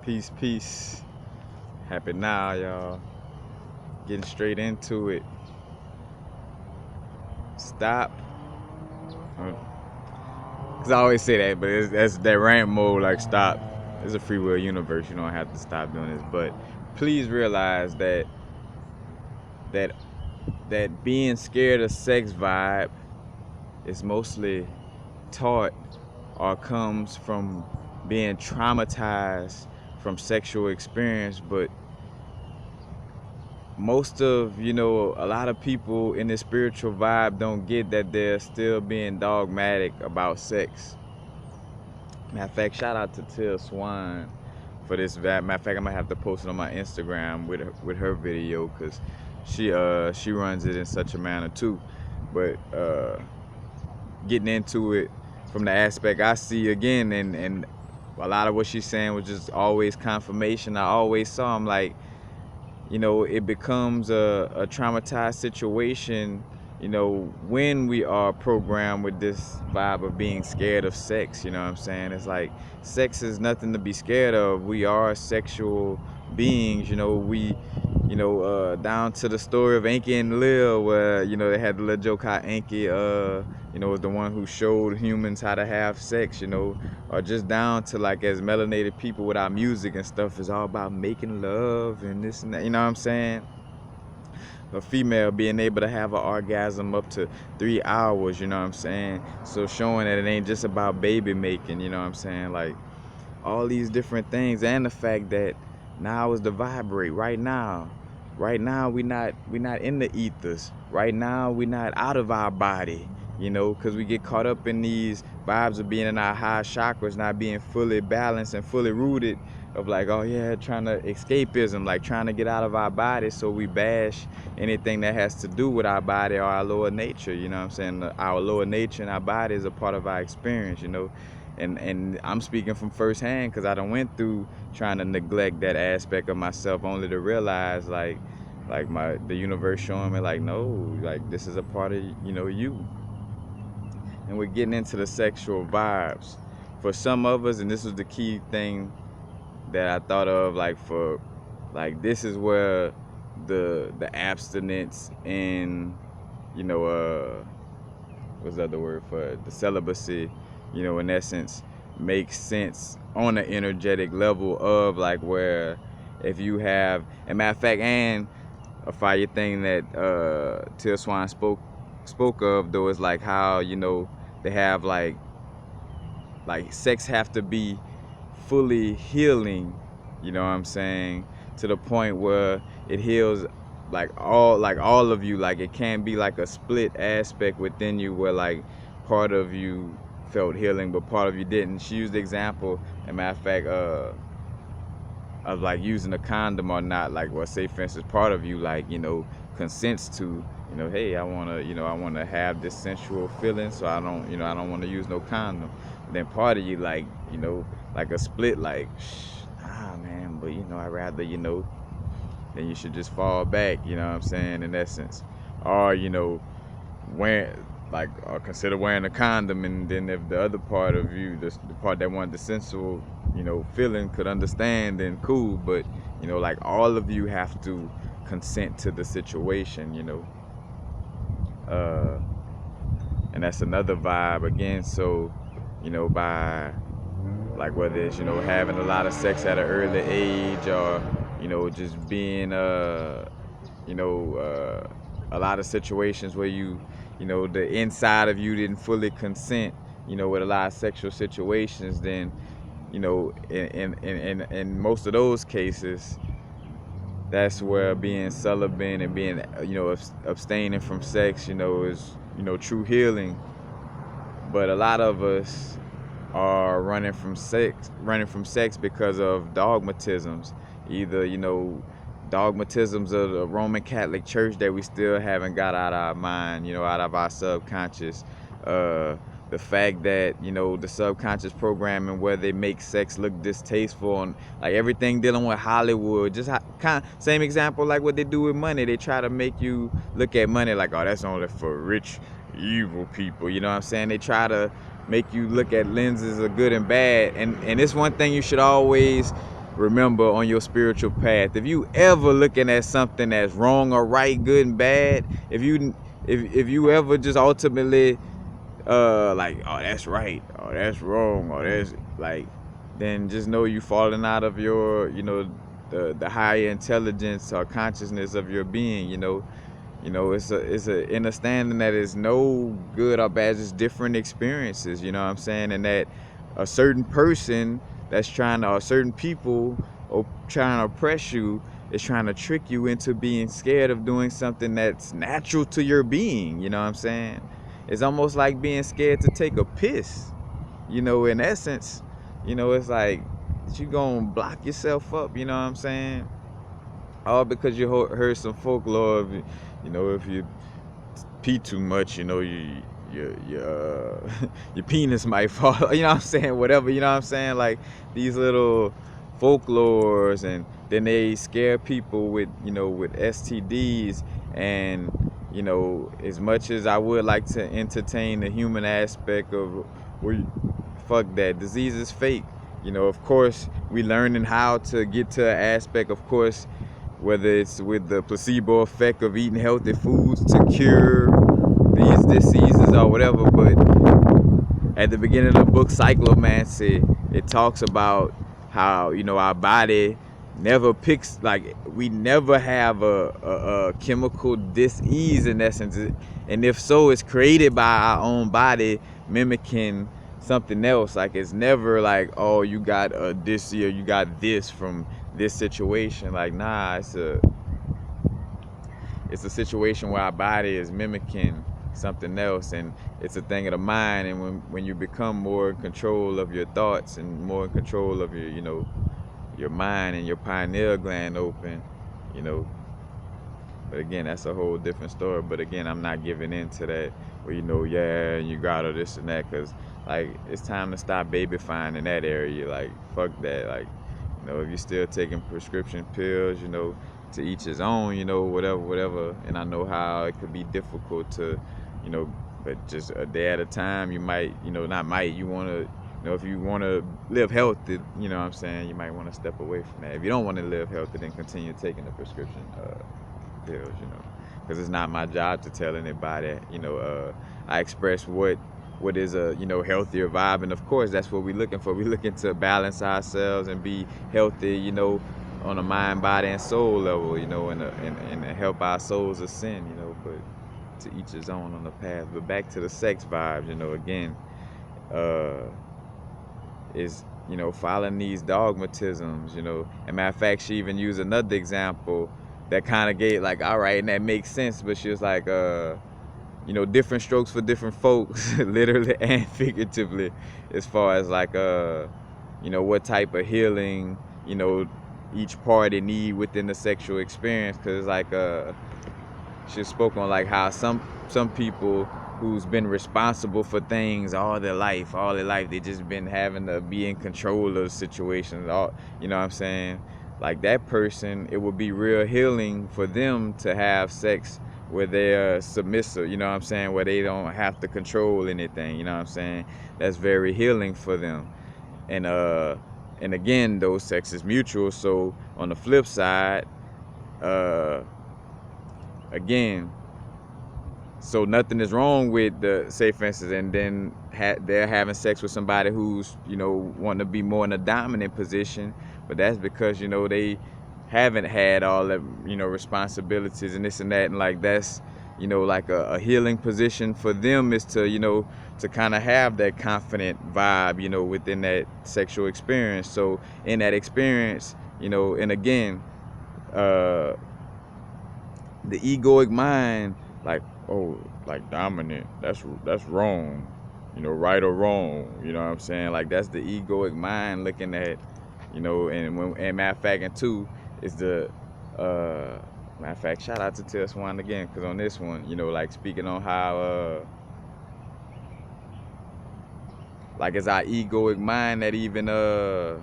Peace, peace. Happy now, y'all. Getting straight into it. Stop. Cause I always say that, but that's that rant mode. Like stop. It's a free will universe. You don't have to stop doing this. But please realize that that being scared of sex vibe is mostly taught or comes from being traumatized from sexual experience, but most of a lot of people in this spiritual vibe don't get that they're still being dogmatic about sex. Matter of fact, shout out to Till Swan for this. Matter of fact, I'm gonna have to post it on my Instagram with her video because she runs it in such a manner too. But getting into it from the aspect I see again, and a lot of what she's saying was just always confirmation. I always saw him like, it becomes a traumatized situation, when we are programmed with this vibe of being scared of sex. You know what I'm saying? It's like sex is nothing to be scared of. We are sexual beings. Down to the story of Enki and Lil, where they had the little joke how Enki was the one who showed humans how to have sex, or just down to like as melanated people with our music and stuff is all about making love and this and that, you know what I'm saying? A female being able to have an orgasm up to 3 hours, you know what I'm saying? So showing that it ain't just about baby making, you know what I'm saying? Like all these different things, and the fact that now is the vibrate right now. Right now we not in the ethers. Right now we not out of our body, because we get caught up in these vibes of being in our high chakras, not being fully balanced and fully rooted, of like, oh yeah, trying to escapism, like trying to get out of our body, so we bash anything that has to do with our body or our lower nature, you know what I'm saying? Our lower nature and our body is a part of our experience, and I'm speaking from firsthand because I done went through trying to neglect that aspect of myself, only to realize like the universe showing me like, no, like this is a part of you. And we're getting into the sexual vibes for some of us, and this was the key thing that I thought of, like for like this is where the abstinence and what's the other word for it? The celibacy, in essence, makes sense on an energetic level of like where if you have, and matter of fact, and a fire thing that Till Swan spoke of though is like how they have like sex have to be fully healing, you know what I'm saying, to the point where it heals like all of you. Like it can't be like a split aspect within you where like part of you felt healing but part of you didn't. She used the example, as a matter of fact, of like using a condom or not. Like, well, say for instance part of you like consents to hey, I want to have this sensual feeling, so I don't want to use no condom. Then part of you like like a split, like nah man, but I'd rather then you should just fall back, you know what I'm saying, in essence. Or wearing like, or consider wearing a condom, and then if the other part of you, the part that wanted the sensual feeling, could understand, then cool. But like all of you have to consent to the situation, and that's another vibe again. So by like whether it's having a lot of sex at an early age, or just being a lot of situations where the inside of you didn't fully consent with a lot of sexual situations, then in most of those cases, that's where being celibate and being abstaining from sex is true healing. But a lot of us are running from sex because of dogmatisms, either dogmatisms of the Roman Catholic Church that we still haven't got out of our mind, out of our subconscious. The fact that the subconscious programming where they make sex look distasteful, and like everything dealing with Hollywood, just kind of same example like what they do with money. They try to make you look at money like, oh, that's only for rich evil people, you know what I'm saying? They try to make you look at lenses of good and bad, and it's one thing you should always remember on your spiritual path. If you ever looking at something that's wrong or right, good and bad, if you ever just ultimately like, oh, that's right, oh, that's wrong, or that's like, then just know you falling out of your, the higher intelligence or consciousness of your being. It's a understanding that is no good or bad, just different experiences, you know what I'm saying? And that a certain person or certain people trying to oppress you is trying to trick you into being scared of doing something that's natural to your being, you know what I'm saying? It's almost like being scared to take a piss, in essence. It's like you gonna block yourself up, you know what I'm saying? All because you heard some folklore of, if you pee too much, your penis might fall. You know what I'm saying? Whatever. You know what I'm saying? Like these little folklores, and then they scare people with with STDs. And as much as I would like to entertain the human aspect of, fuck that, disease is fake. Of course we learning how to get to an aspect, of course, whether it's with the placebo effect of eating healthy foods to cure these diseases or whatever. But at the beginning of the book Cyclomancy, it talks about how our body never picks, like we never have a chemical dis-ease in essence, and if so, it's created by our own body mimicking something else. Like it's never like, oh, you got this, or you got this from this situation. Like, nah, it's a situation where our body is mimicking something else, and it's a thing of the mind. And when you become more in control of your thoughts and more in control of your mind and your pineal gland open, you know but again, that's a whole different story. But again, I'm not giving in to that where yeah, you got all this and that, because like it's time to stop babyfying in that area. Like fuck that. Like if you're still taking prescription pills, to each his own, whatever. And I know how it could be difficult to, but just a day at a time. You might, not might, you want to, if you want to live healthy, you know what I'm saying, you might want to step away from that. If you don't want to live healthy, then continue taking the prescription pills, because it's not my job to tell anybody. I express what is a healthier vibe, and of course that's what we're looking for. We're looking to balance ourselves and be healthy, on a mind, body, and soul level, and help our souls ascend, but to each his own on the path. But back to the sex vibes, again, is following these dogmatisms, and matter of fact, she even used another example that kind of gave, like, all right, and that makes sense. But she was like, different strokes for different folks, literally and figuratively, as far as like what type of healing each party need within the sexual experience. Because like she spoke on like how some people who's been responsible for things all their life, they just been having to be in control of situations, you know what I'm saying? Like that person, it would be real healing for them to have sex where they're submissive, you know what I'm saying, where they don't have to control anything, you know what I'm saying? That's very healing for them. And again, those sex is mutual. So on the flip side, again, so nothing is wrong with the, say for instance, and then they're having sex with somebody who's wanting to be more in a dominant position, but that's because they haven't had all the responsibilities and this and that, and like that's like a healing position for them is to to kind of have that confident vibe within that sexual experience. So in that experience, and again, the egoic mind, like, oh, like dominant, that's wrong, right or wrong, you know what I'm saying? Like that's the egoic mind looking at, and matter of fact, and two is the matter of fact, shout out to Tess One again, because on this one, like speaking on how like it's our egoic mind that even I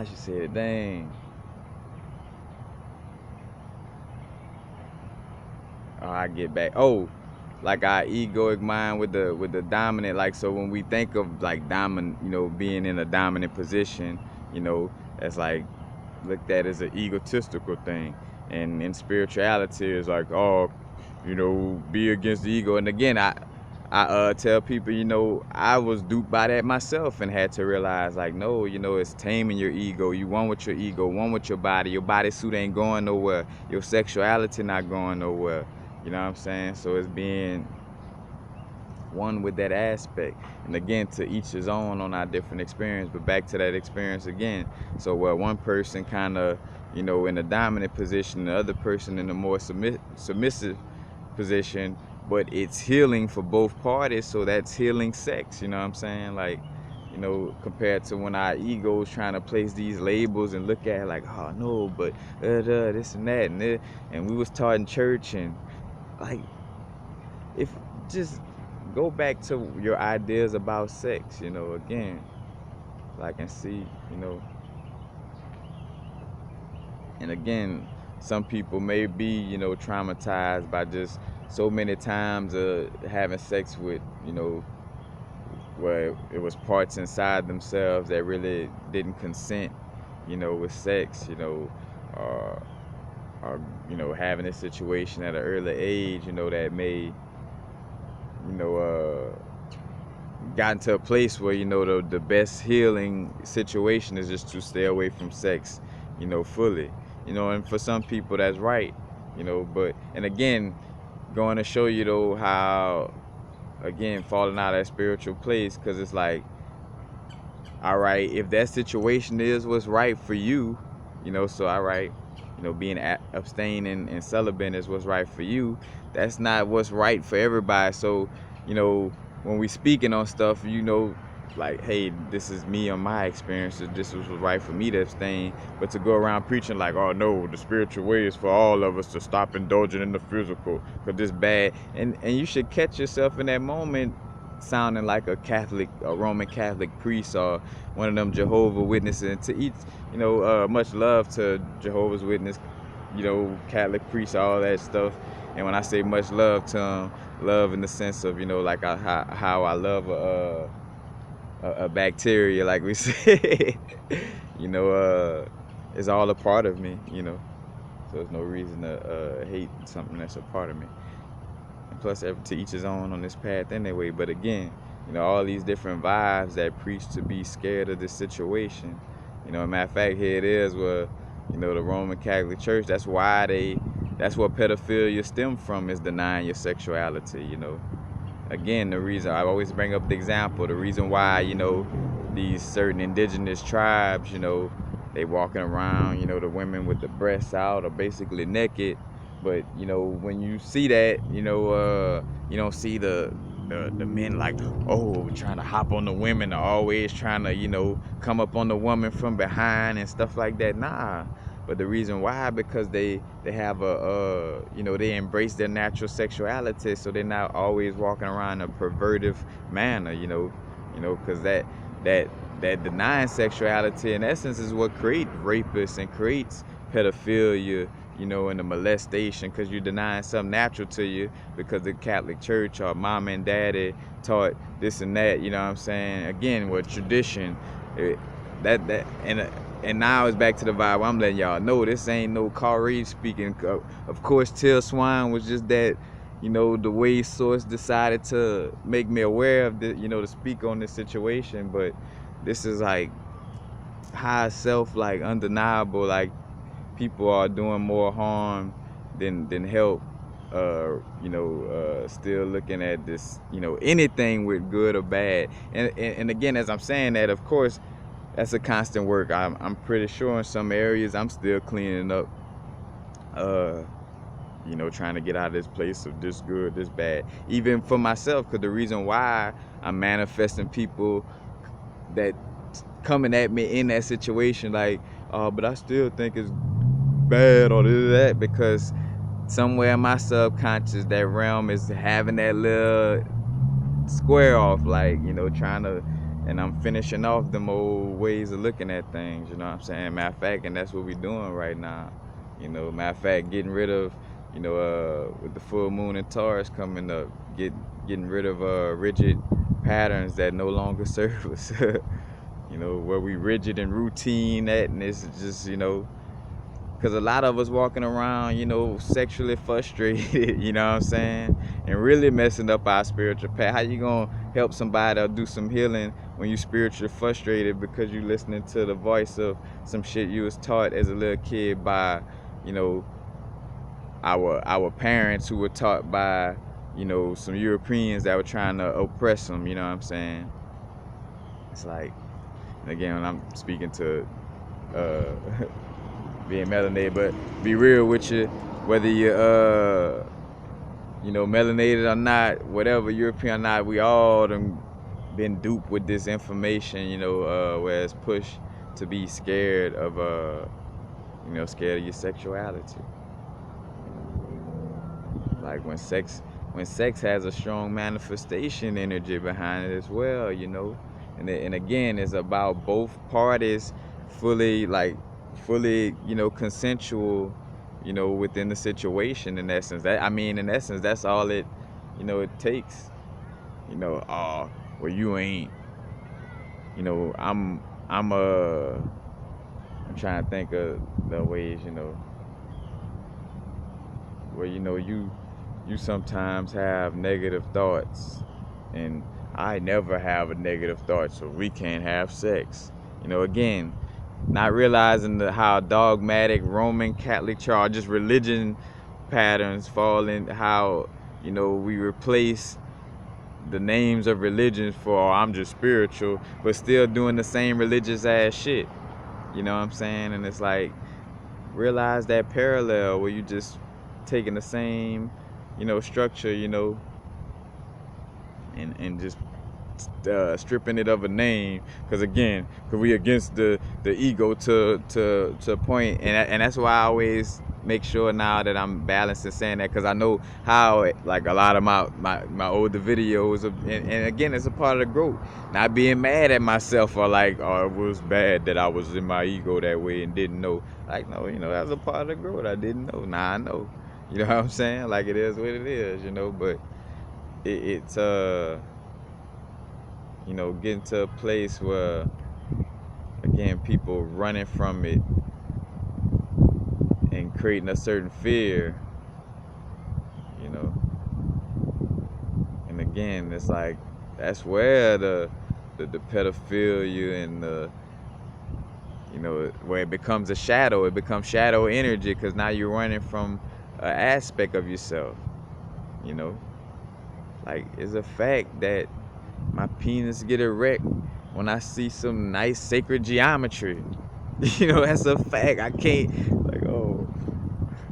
should say it, dang. I get back. Oh, like our egoic mind with the dominant. Like, so when we think of like dominant, being in a dominant position, you know, as like looked at as an egotistical thing. And in spirituality is like, oh, you know, be against the ego. And again, I tell people, you know, I was duped by that myself and had to realize, like, no, you know, it's taming your ego. You one with your ego, one with your body. Your bodysuit ain't going nowhere. Your sexuality not going nowhere. You know what I'm saying? So it's being one with that aspect. And again, to each his own on our different experience. But back to that experience again. So where one person kind of, you know, in a dominant position, the other person in a more submissive position, but it's healing for both parties, so that's healing sex, you know what I'm saying? Like, you know, compared to when our egos trying to place these labels and look at it like, oh no, but this and that, and we was taught in church, and like, if just go back to your ideas about sex, you know, again, like, and see, you know, and again, some people may be, you know, traumatized by just so many times having sex with, you know, where it was parts inside themselves that really didn't consent, you know, with sex, you know, uh, or, you know, having a situation at an early age, you know, that may, you know, gotten to a place where, you know, the best healing situation is just to stay away from sex, you know, fully, you know. And for some people that's right, you know. But, and again, going to show you though how, again, falling out of that spiritual place, because it's like, all right, if that situation is what's right for you, you know, so all right, you know, being abstaining and celibate is what's right for you, that's not what's right for everybody. So, you know, when we speaking on stuff, you know, like, hey, this is me on my experiences, this was right for me to abstain. But to go around preaching like, oh no, the spiritual way is for all of us to stop indulging in the physical because this bad, and you should catch yourself in that moment sounding like a Roman Catholic priest, or one of them Jehovah Witnesses. And to each, you know, much love to Jehovah's Witness, you know, Catholic priests, all that stuff. And when I say much love to them, love in the sense of, you know, like how I love a bacteria, like we say, you know, it's all a part of me, you know. So there's no reason to hate something that's a part of me. And plus, to each his own on this path anyway. But again, you know, all these different vibes that preach to be scared of this situation. You know, matter of fact, here it is where, you know, the Roman Catholic Church, that's what pedophilia stem from, is denying your sexuality, you know. Again, the reason I always bring up the example, the reason why, you know, these certain indigenous tribes, you know, they walking around, you know, the women with the breasts out or basically naked. But, you know, when you see that, you know, you don't see the men like, oh, trying to hop on the women, or always trying to, you know, come up on the woman from behind and stuff like that. Nah. But the reason why, because they have you know, they embrace their natural sexuality, so they're not always walking around in a pervertive manner, you know, because that denying sexuality in essence is what creates rapists and creates pedophilia, you know, and the molestation, because you're denying something natural to you because the Catholic Church or mom and daddy taught this and that, you know what I'm saying? Again, with tradition, and now it's back to the vibe. I'm letting y'all know this ain't no Carl Reed speaking. Of course, Till Swine was just that, you know, the way Source decided to make me aware of the, you know, to speak on this situation. But this is like high self, like undeniable. Like, people are doing more harm than help. You know, still looking at this, you know, anything with good or bad. And again, as I'm saying that, of course, that's a constant work. I'm pretty sure in some areas I'm still cleaning up, you know, trying to get out of this place of this good, this bad, even for myself. Because the reason why I'm manifesting people that coming at me in that situation, like, but I still think it's bad or this, that, because somewhere in my subconscious, that realm is having that little square off, like, you know, trying to, and I'm finishing off them old ways of looking at things, you know what I'm saying? Matter of fact, and that's what we're doing right now, you know. Matter of fact, getting rid of, you know, with the full moon and Taurus coming up, getting rid of rigid patterns that no longer serve us. you know, where we rigid and routine at, and it's just, you know, because a lot of us walking around, you know, sexually frustrated, you know what I'm saying, and really messing up our spiritual path. How you gonna help somebody or do some healing when you spiritually frustrated because you listening to the voice of some shit you was taught as a little kid by, you know, our parents who were taught by, you know, some Europeans that were trying to oppress them, you know what I'm saying? It's like, again, when I'm speaking to uh, being melanated, but be real with you, whether you you know, melanated or not, whatever, European or not, we all done been duped with this information, you know, where it's pushed to be scared of you know, scared of your sexuality. Like when sex has a strong manifestation energy behind it as well, you know, and again, it's about both parties fully fully, you know, consensual, you know, within the situation. In essence, that, I mean, in essence, that's all it, you know, it takes. You know, well, you ain't, you know, I'm trying to think of the ways, you know, where, you know, you sometimes have negative thoughts, and I never have a negative thought, so we can't have sex. You know, again, not realizing how dogmatic Roman Catholic Church, just religion patterns fall in, how, you know, we replace the names of religions for, oh, I'm just spiritual, but still doing the same religious ass shit. You know what I'm saying? And it's like, realize that parallel where you just taking the same, you know, structure, you know, and just stripping it of a name, because again, because we against the ego to a point, and that's why I always make sure now that I'm balanced and saying that, because I know how, like, a lot of my older videos and again, it's a part of the growth, not being mad at myself or like, oh, it was bad that I was in my ego that way and didn't know. Like, no, you know, that's a part of the growth. I didn't know, now I know, you know what I'm saying? Like, it is what it is, you know. But it's you know, getting to a place where, again, people running from it and creating a certain fear, you know. And again, it's like, that's where the pedophilia and the, you know, where it becomes a shadow, it becomes shadow energy, because now you're running from an aspect of yourself, you know. Like, it's a fact that my penis get erect when I see some nice sacred geometry. You know, that's a fact. I can't, like, oh,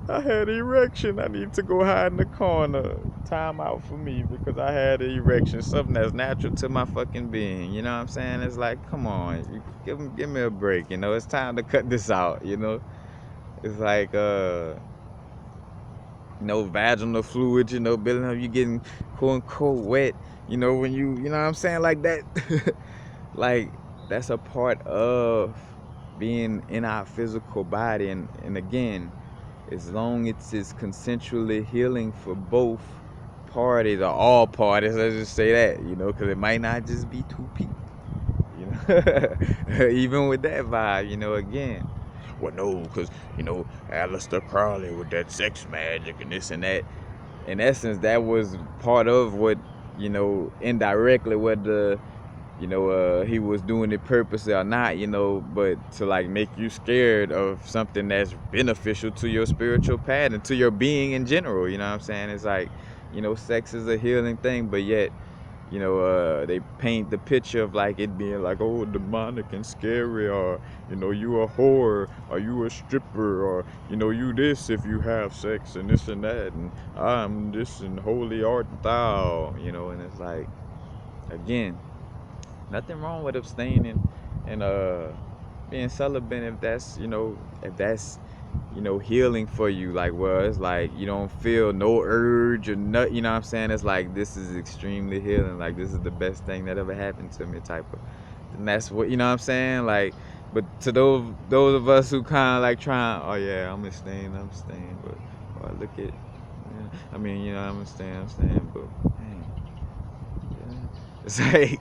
I had an erection, I need to go hide in the corner. Time out for me because I had an erection. Something that's natural to my fucking being. You know what I'm saying? It's like, come on, give me a break. You know, it's time to cut this out. You know, it's like, you know, vaginal fluid, you know, building up, you getting quote unquote wet, you know, when you know what I'm saying, like that. Like, that's a part of being in our physical body, and again, as long as it's consensually healing for both parties or all parties, let's just say that, you know, because it might not just be two people, you know. Even with that vibe, you know, again, well, no, because, you know, Aleister Crowley with that sex magic and this and that. In essence, that was part of what, you know, indirectly, whether, you know, he was doing it purposely or not, you know, but to like make you scared of something that's beneficial to your spiritual path and to your being in general. You know what I'm saying? It's like, you know, sex is a healing thing, but yet, you know, they paint the picture of like it being like, oh, demonic and scary, or, you know, you a whore, or you a stripper, or, you know, you this if you have sex and this and that, and I'm this and holy art thou, you know. And it's like, again, nothing wrong with abstaining and being celibate if that's, you know, if that's, you know, healing for you. Like, well, it's like you don't feel no urge or nut, you know what I'm saying? It's like, this is extremely healing, like this is the best thing that ever happened to me type of, and that's what, you know what I'm saying? Like, but to those of us who kind of like trying, oh yeah, I'm staying, but oh, look at, yeah, I mean, you know, I'm staying, but man, yeah. It's like,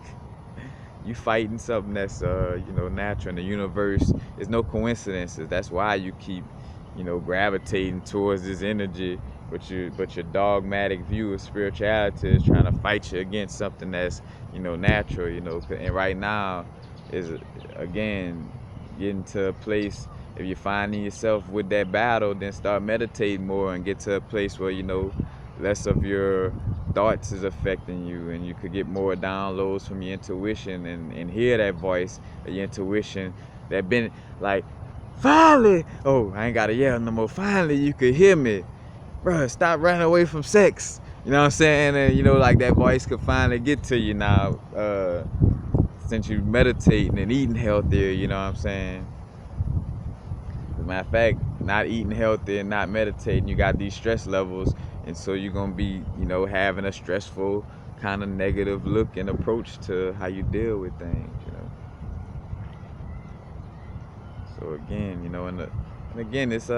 you fighting something that's you know, natural in the universe. There's no coincidences. That's why you keep, you know, gravitating towards this energy, but your dogmatic view of spirituality is trying to fight you against something that's, you know, natural, you know. And right now is, again, getting to a place, if you're finding yourself with that battle, then start meditating more and get to a place where, you know, less of your thoughts is affecting you, and you could get more downloads from your intuition, and hear that voice of your intuition that been like, finally, oh, I ain't gotta yell no more, finally you could hear me, bruh, stop running away from sex, you know what I'm saying? And you know, like, that voice could finally get to you now, since you meditating and eating healthier, you know what I'm saying? As a matter of fact, not eating healthy and not meditating, you got these stress levels, and so you're gonna be, you know, having a stressful kind of negative look and approach to how you deal with things, you know. So again, you know, and again, it's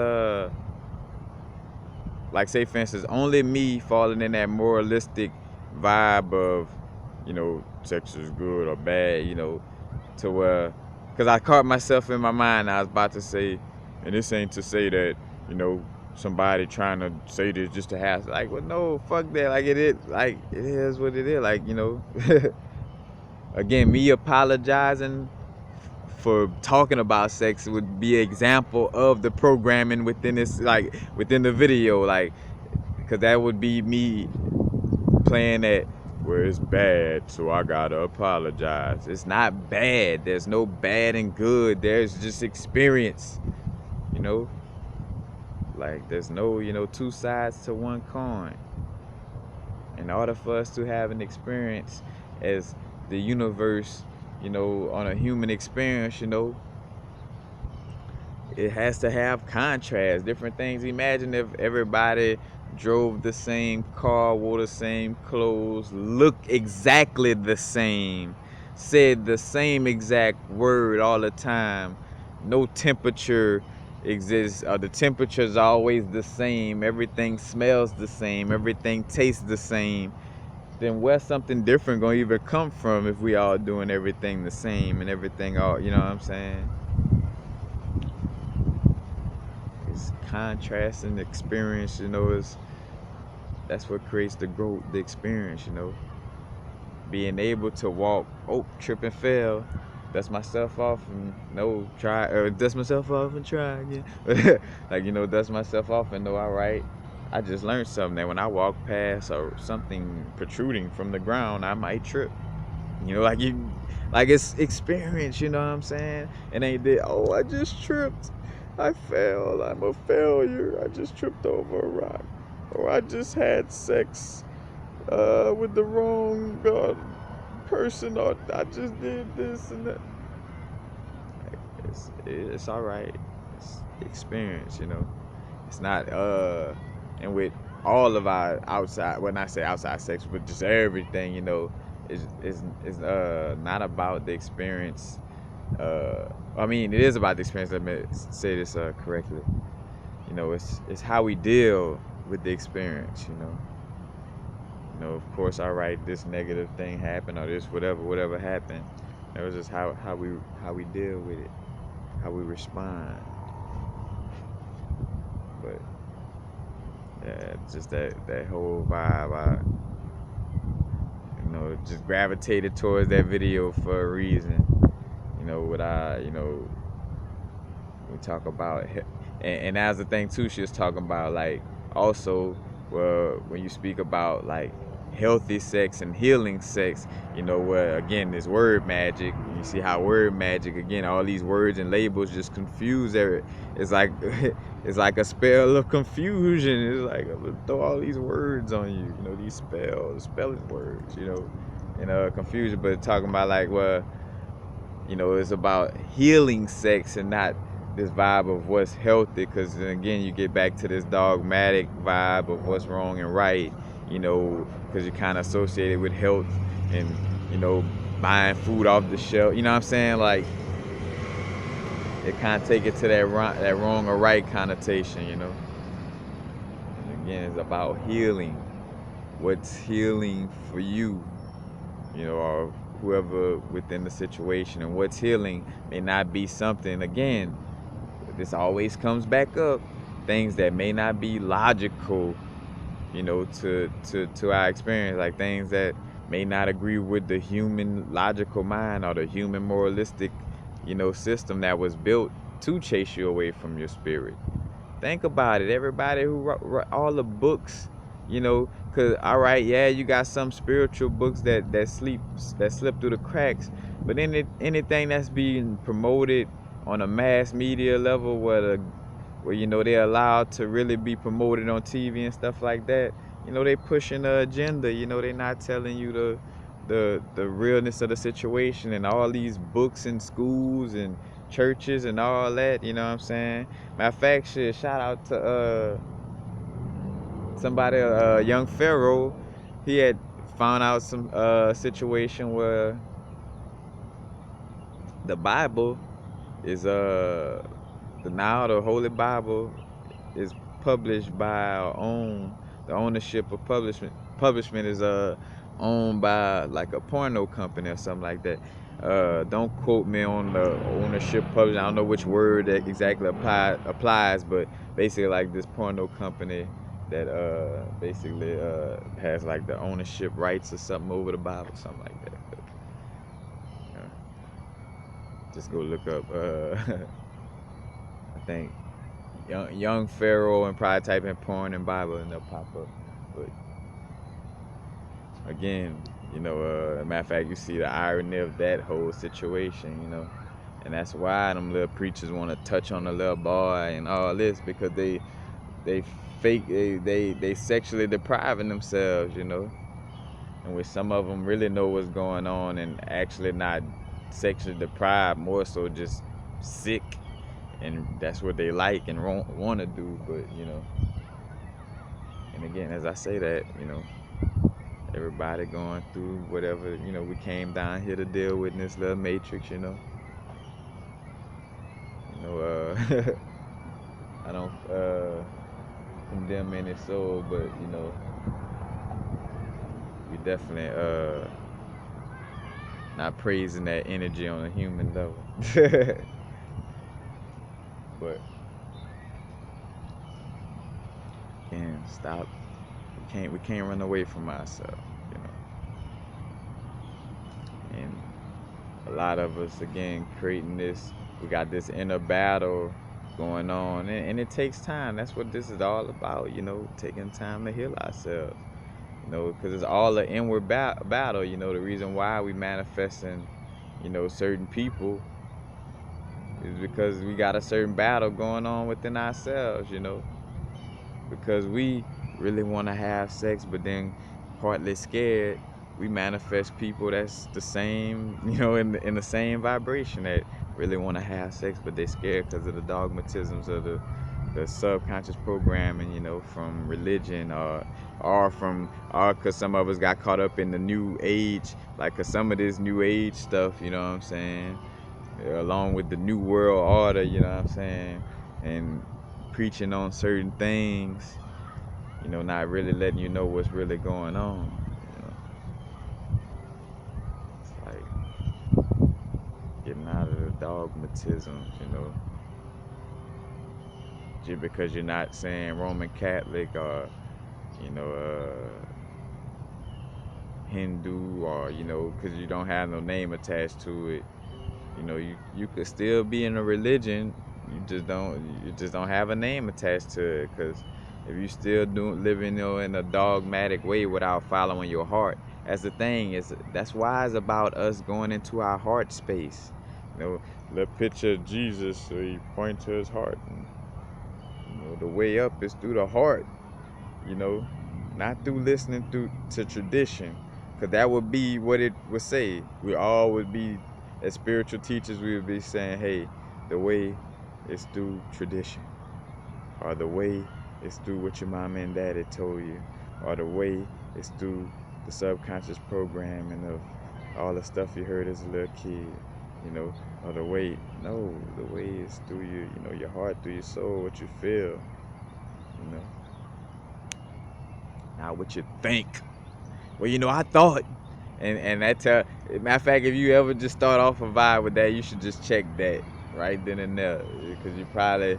like, say for instance, only me falling in that moralistic vibe of, you know, sex is good or bad, you know, to where, because I caught myself in my mind, I was about to say, and this ain't to say that, you know, somebody trying to say this just to have, like, well, no, fuck that, like, it is what it is, like, you know. Again, me apologizing for talking about sex would be an example of the programming within this, like, within the video, like, because that would be me playing that, where it's bad, so I gotta apologize. It's not bad. There's no bad and good. There's just experience, you know? Like, there's no, you know, two sides to one coin. In order for us to have an experience as the universe, you know, on a human experience, you know, it has to have contrast, different things. Imagine if everybody drove the same car, wore the same clothes, looked exactly the same, said the same exact word all the time. No temperature exists, or the temperature's always the same. Everything smells the same. Everything tastes the same. Then where something different gonna even come from if we all doing everything the same and everything all, you know what I'm saying? It's contrast and experience, you know, that's what creates the growth, the experience, you know. Being able to walk, oh, trip and fail, dust myself off and no, try, or dust myself off and try again. Like, you know, dust myself off and know, all right, I just learned something, that when I walk past or something protruding from the ground, I might trip. You know, like, it's experience, you know what I'm saying? It ain't that, oh, I just tripped, I fell, I'm a failure, I just tripped over a rock, or I just had sex with the wrong person, or I just did this and that. It's all right. It's experience, you know. It's not and with all of our outside, when I say outside sex, but just everything, you know, is not about the experience. I mean, it is about the experience. Let me say this correctly. You know, it's how we deal with the experience. You know, of course, all right, this negative thing happened, or this whatever happened. It was just how we deal with it, how we respond. But yeah, just that whole vibe. I, you know, just gravitated towards that video for a reason. You know, we talk about, and that's the thing too, she was talking about, like, also, well, when you speak about, like, healthy sex and healing sex, you know, where again, this word magic, you see how word magic, again, all these words and labels just confuse every, it's like it's like a spell of confusion. It's like, I'm gonna throw all these words on you, you know, these spelling words, you know, and confusion. But talking about, like, well, you know, it's about healing sex and not this vibe of what's healthy, because then again, you get back to this dogmatic vibe of what's wrong and right, you know, because you're kind of associated with health and, you know, buying food off the shelf, you know what I'm saying? Like, it kind of take it to that wrong or right connotation, you know. And again, it's about healing. What's healing for you, you know, or whoever within the situation. And what's healing may not be something, again, this always comes back up, things that may not be logical, to our experience, like things that may not agree with the human logical mind or the human moralistic, system that was built to chase you away from your spirit. Think about it. Everybody who wrote all the books, cause all right, yeah, you got some spiritual books that slip through the cracks, but anything that's being promoted on a mass media level, where they're allowed to really be promoted on TV and stuff like that, they pushing the agenda. They're not telling you the realness of the situation, and all these books in schools and churches and all that. You know what I'm saying? Matter of fact, shit, shout out to somebody, young Pharaoh. He had found out some situation where the Bible is the Holy Bible is published by our own. The ownership of publishment is owned by like a porno company or something like that. Don't quote me on the ownership publishing. I don't know which word that exactly applies, but basically like this porno company that basically has like the ownership rights or something over the Bible, something like that. But, just go look up. I think young Pharaoh, and probably type in porn and Bible and they'll pop up. But again, matter of fact, you see the irony of that whole situation, and that's why them little preachers want to touch on the little boy and all this, because they sexually depriving themselves, and which some of them really know what's going on and actually not sexually deprived, more so just sick, and that's what they like and want to do. But and again, as I say that, everybody going through whatever, we came down here to deal with in this little matrix, I don't condemn any soul, but we definitely not praising that energy on a human level. But again, stop. We can't run away from ourselves, and a lot of us, again, creating this, we got this inner battle going on, and it takes time. That's what this is all about, taking time to heal ourselves, because it's all an inward battle. The reason why we manifesting, certain people is because we got a certain battle going on within ourselves, because we really want to have sex, but then partly scared, we manifest people that's the same, in the same vibration, that really want to have sex, but they're scared because of the dogmatisms of the subconscious programming, from religion, or because some of us got caught up in the new age, like, cause some of this new age stuff, you know what I'm saying, along with the new world order, you know what I'm saying, and preaching on certain things, not really letting you know what's really going on. It's like getting out of the dogmatisms, just because you're not saying Roman Catholic or, Hindu, or, because you don't have no name attached to it. You could still be in a religion, you just don't have a name attached to it, because if you still living in a dogmatic way without following your heart, that's the thing, that's why it's about us going into our heart space. The picture of Jesus, so he point to his heart, and, the way up is through the heart, not through listening to tradition, because that would be what it would say. We all would be, as spiritual teachers, we would be saying, hey, the way is through tradition, or the way is through what your mama and daddy told you, or the way is through the subconscious programming of all the stuff you heard as a little kid, or the way is through your heart, through your soul, what you feel, not what you think. Well, I thought And that tell, matter of fact, if you ever just start off a vibe with that, you should just check that right then and there, because you probably,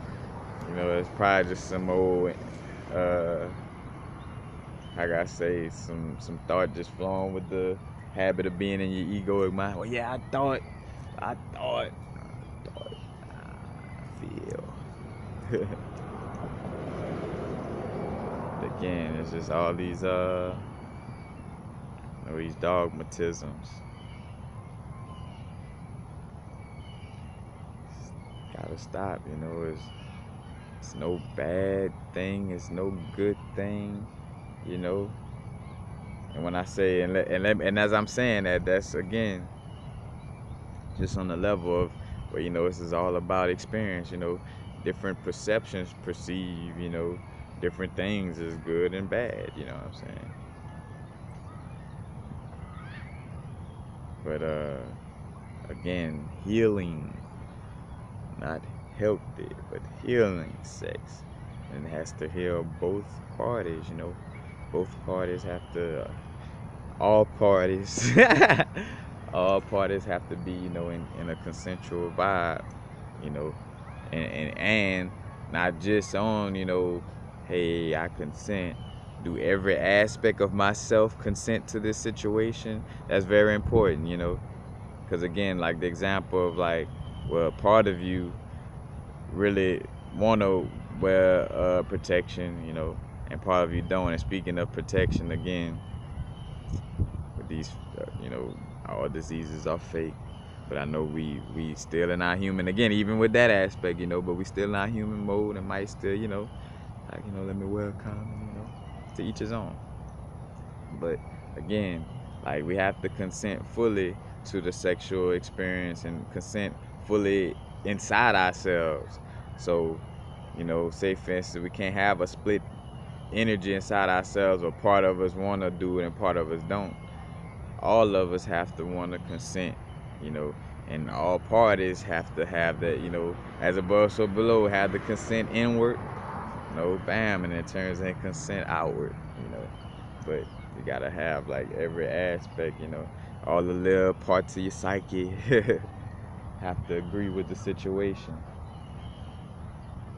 it's probably just some old, uh, how can I say, some thought just flowing with the habit of being in your egoic mind. Well, yeah, I thought, I feel. Again, it's just all these dogmatisms. Gotta stop, it's no bad thing, it's no good thing, you know. And when I say and as I'm saying that, that's again just on the level of where this is all about experience, different perceptions perceive, different things as good and bad, you know what I'm saying? But again, healing, not healthy, but healing sex. And it has to heal both parties, Both parties have to, all parties, all parties have to be, in a consensual vibe, you know, and not just on, hey, I consent. Do every aspect of myself consent to this situation? That's very important, because again, like the example of like, well, part of you really want to wear protection, and part of you don't. And speaking of protection, again, with these, all diseases are fake. But I know we still in our human, again, even with that aspect, but we still in our human mode and might still, like, let me wear a condom, to each his own. But again, like, we have to consent fully to the sexual experience and consent fully inside ourselves. So, say for instance, we can't have a split energy inside ourselves, or part of us want to do it and part of us don't. All of us have to want to consent, and all parties have to have that, as above so below, have the consent inward, bam, and it turns in consent outward, but you gotta have like every aspect, all the little parts of your psyche have to agree with the situation.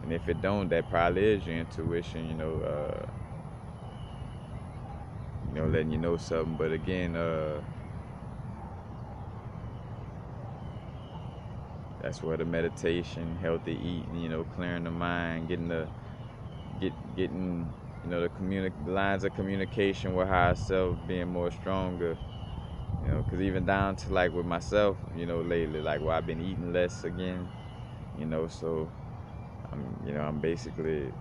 And if it don't, that probably is your intuition, letting you know something. But again, that's where the meditation, healthy eating, clearing the mind, getting the lines of communication with higher self being more stronger. Because even down to like with myself, lately, like where I've been eating less again, so I'm basically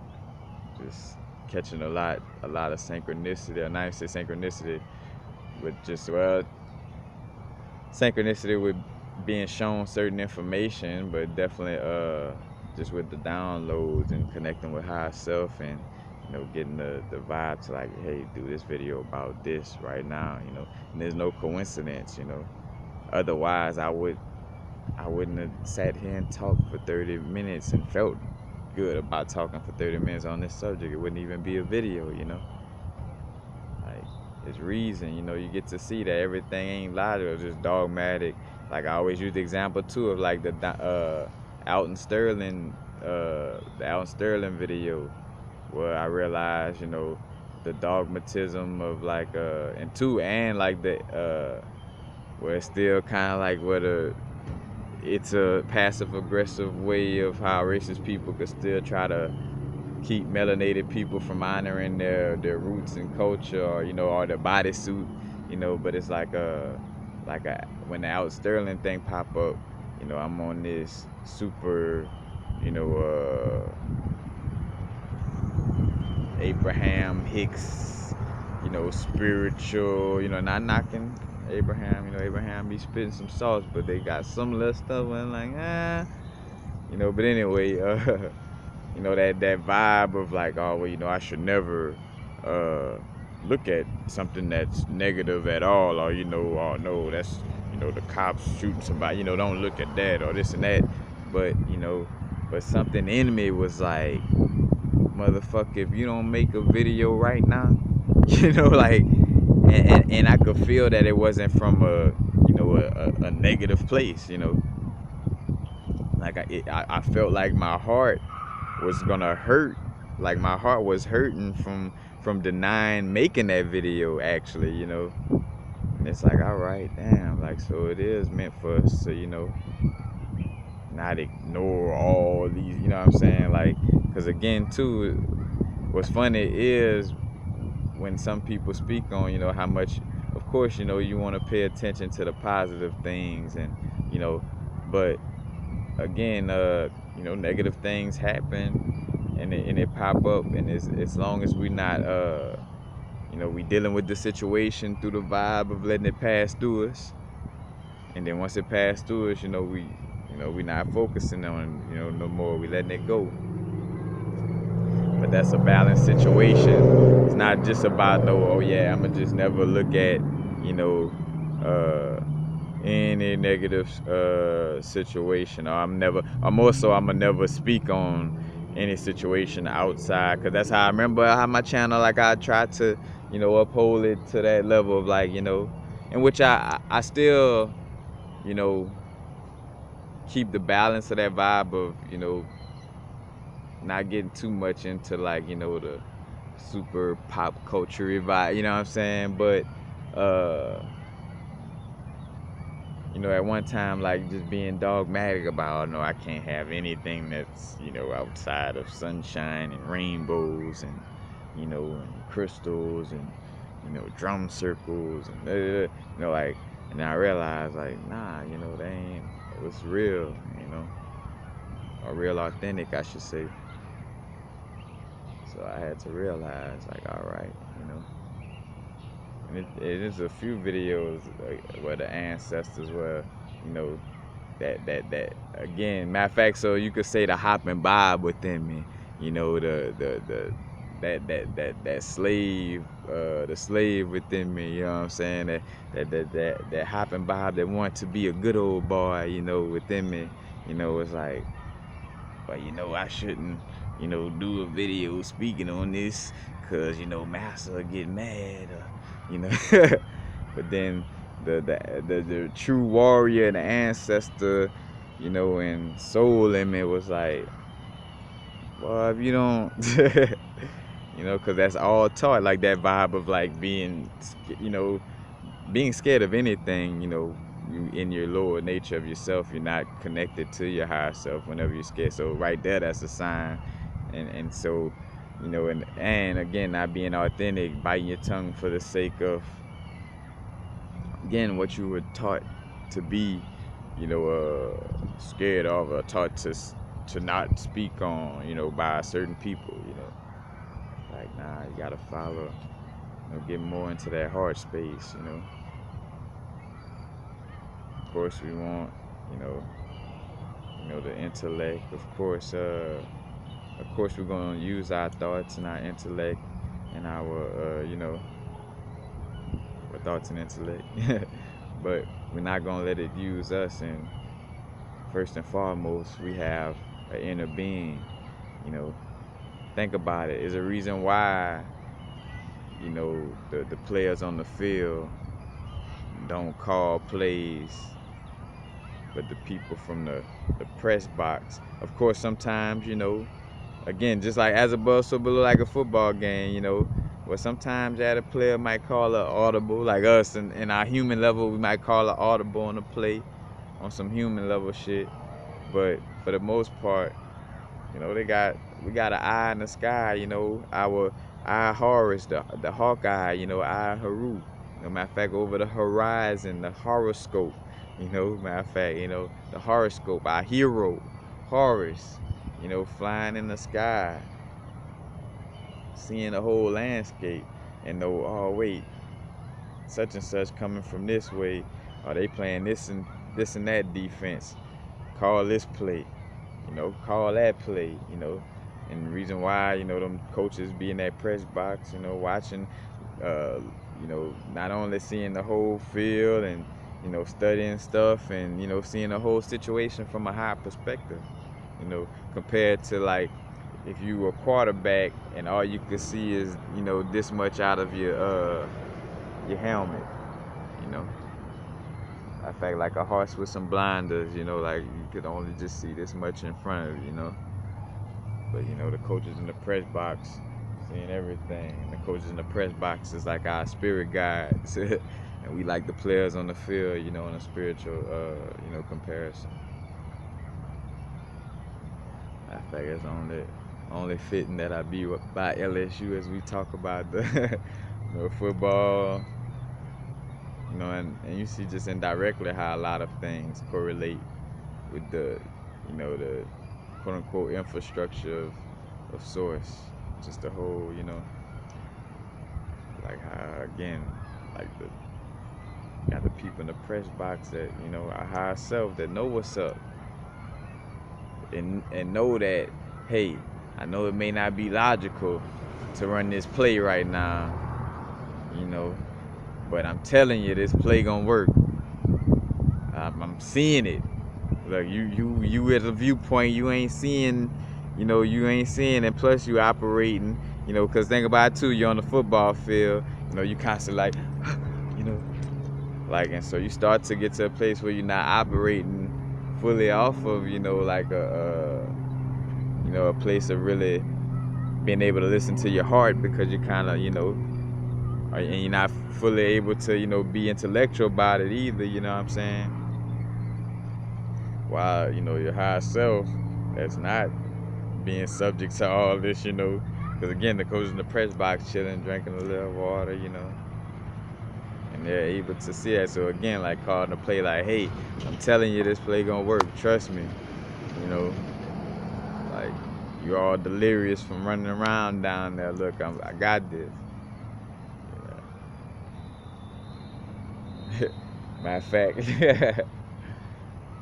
just catching a lot of synchronicity, or not even say synchronicity, but just, well, synchronicity with being shown certain information, but definitely just with the downloads and connecting with higher self, and getting the vibe to like, hey, do this video about this right now, and there's no coincidence, otherwise I wouldn't have sat here and talked for 30 minutes and felt good about talking for 30 minutes on this subject. It wouldn't even be a video, like, it's reason, you get to see that everything ain't logical, just dogmatic. Like I always use the example too of like the Alton Sterling video, where I realized, the dogmatism of like and like the where it's still kind of like it's a passive aggressive way of how racist people could still try to keep melanated people from honoring their roots and culture, or their bodysuit, but it's like when the Alton Sterling thing pop up, I'm on this super, Abraham Hicks, spiritual, not knocking Abraham, Abraham be spitting some sauce, but they got some little stuff and like, but anyway, that vibe of like, oh, well, I should never look at something that's negative at all, or, oh no, that's, the cops shooting somebody, don't look at that, or this and that. But, but something in me was like, motherfucker, if you don't make a video right now, like, and I could feel that it wasn't from a negative place, like I felt like my heart was gonna hurt, like my heart was hurting from denying making that video actually, and it's like, all right, damn, like, so it is meant for us to, not ignore all these, you know what I'm saying, like, because again too, what's funny is when some people speak on, how much, of course, you want to pay attention to the positive things, and but again, negative things happen, and it pop up, and as long as we not we dealing with the situation through the vibe of letting it pass through us, and then once it passed through us, we not focusing on no more, we letting it go. But that's a balanced situation. It's not just about oh yeah, I'ma just never look at uh any negative situation, or I'ma never speak on any situation outside, because that's how I remember how my channel, like, I try to uphold it to that level of, like, in which I still keep the balance of that vibe of not getting too much into, like, the super pop culture vibe, you know what I'm saying? But at one time, like, just being dogmatic about, no, I can't have anything that's outside of sunshine and rainbows and and crystals and drum circles and like, and I realized, like, nah, they ain't what's real, or real authentic, I should say. So I had to realize, like, all right, and it is a few videos where the ancestors were, that again, matter of fact, so you could say the hopping Bob within me, the that slave, the slave within me, you know what I'm saying, that hopping Bob that want to be a good old boy, within me, it's like, but I shouldn't do a video speaking on this, cause master will get mad, or, but then the true warrior and the ancestor, and soul in me was like, well, if you don't cause that's all taught, like that vibe of, like, being being scared of anything, you in your lower nature of yourself, you're not connected to your higher self whenever you're scared. So right there, that's a sign. And so, and again, not being authentic, biting your tongue for the sake of, again, what you were taught to be, scared of, or taught to not speak on, by certain people, like, nah, you gotta follow, get more into that heart space, Of course, we want, the intellect. Of course, we're gonna use our thoughts and our intellect and our, our thoughts and intellect. But we're not gonna let it use us. And first and foremost, we have an inner being. Think about it. There's a reason why, the players on the field don't call plays, but the people from the press box. Of course, sometimes, again, just like as above, so below, like a football game, where sometimes a player might call an audible, like us, in our human level, we might call an audible on a play, on some human level shit. But for the most part, we got an eye in the sky, our eye Horus, the Hawkeye, eye Haru. Matter of fact, over the horizon, the horoscope, matter of fact, the horoscope, our hero, Horus, flying in the sky, seeing the whole landscape, and know, oh wait, such and such coming from this way, or they playing this and that defense, call this play, call that play, and the reason why, them coaches be in that press box, watching, not only seeing the whole field and, studying stuff and, seeing the whole situation from a high perspective, compared to, like, if you were a quarterback and all you could see is, this much out of your your helmet, you know. I felt like a horse with some blinders, you know, like you could only just see this much in front of you, you know. But you know, the coaches in the press box seeing everything. And the coaches in the press box is like our spirit guides. And we like the players on the field, you know, in a spiritual you know, comparison. I think it's only fitting that I be by LSU as we talk about the you know, football, you know, and you see just indirectly how a lot of things correlate with the, you know, the quote unquote infrastructure of source. Just the whole, you know, like how again, like the got the people in the press box that, you know, our higher self that know what's up and know that, hey, I know it may not be logical to run this play right now, you know, but I'm telling you this play gonna work. I'm seeing it. Look, you at a viewpoint you ain't seeing, you know, you ain't seeing, and plus you operating, you know, because think about it too, you're on the football field, you know, you constantly like, you know, like, and so you start to get to a place where you're not operating fully off of, you know, like you know, a place of really being able to listen to your heart because you kind of, you know, and you're not fully able to, you know, be intellectual about it either, you know what I'm saying? While, you know, your higher self that's not being subject to all this, you know, because again, the coach in the press box chilling, drinking a little water, you know, and they're able to see that. So again, like calling the play, like, hey, I'm telling you, this play gonna work. Trust me, you know, like you're all delirious from running around down there. Look, I got this. Yeah. Matter of fact,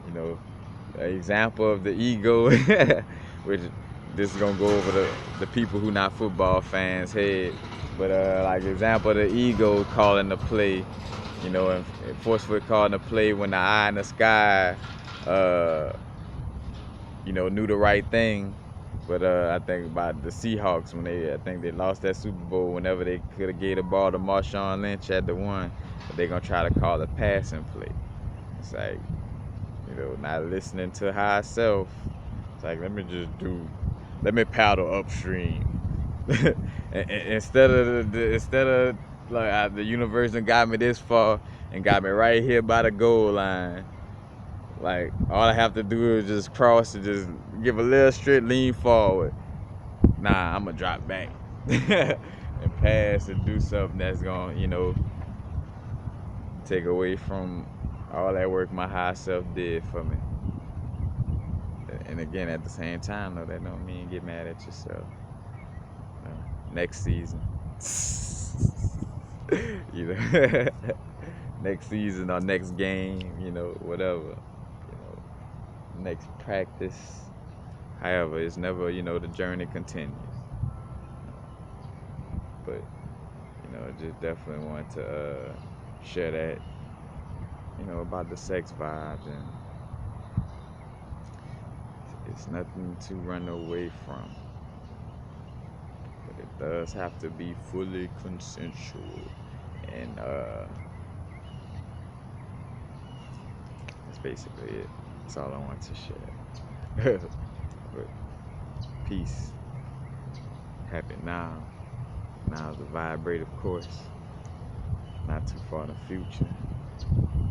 you know, an example of the ego, which this is gonna go over the people who not football fans' head, but like example of the ego calling the play, you know, and forcefully calling the play when the eye in the sky, you know, knew the right thing. But I think about the Seahawks when I think they lost that Super Bowl whenever they could have gave the ball to Marshawn Lynch at the one, but they're gonna try to call a passing play. It's like, you know, not listening to high self. It's like, let me paddle upstream. instead of like the universe done got me this far and got me right here by the goal line. Like all I have to do is just cross and just give a little straight lean forward. Nah, I'm gonna drop back and pass and do something that's gonna, you know, take away from all that work my high self did for me. And again, at the same time, though, that don't mean get mad at yourself. Next season, you know, next season or next game, you know, whatever, you know, next practice. However, it's never, you know, the journey continues. But you know, just definitely want to share that, you know, about the sex vibes, and it's nothing to run away from. But it does have to be fully consensual, and that's basically it. That's all I want to share. But peace, happy now. Now is the vibrative course. Not too far in the future.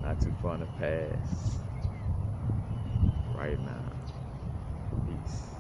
Not too far in the past. Right now. Peace.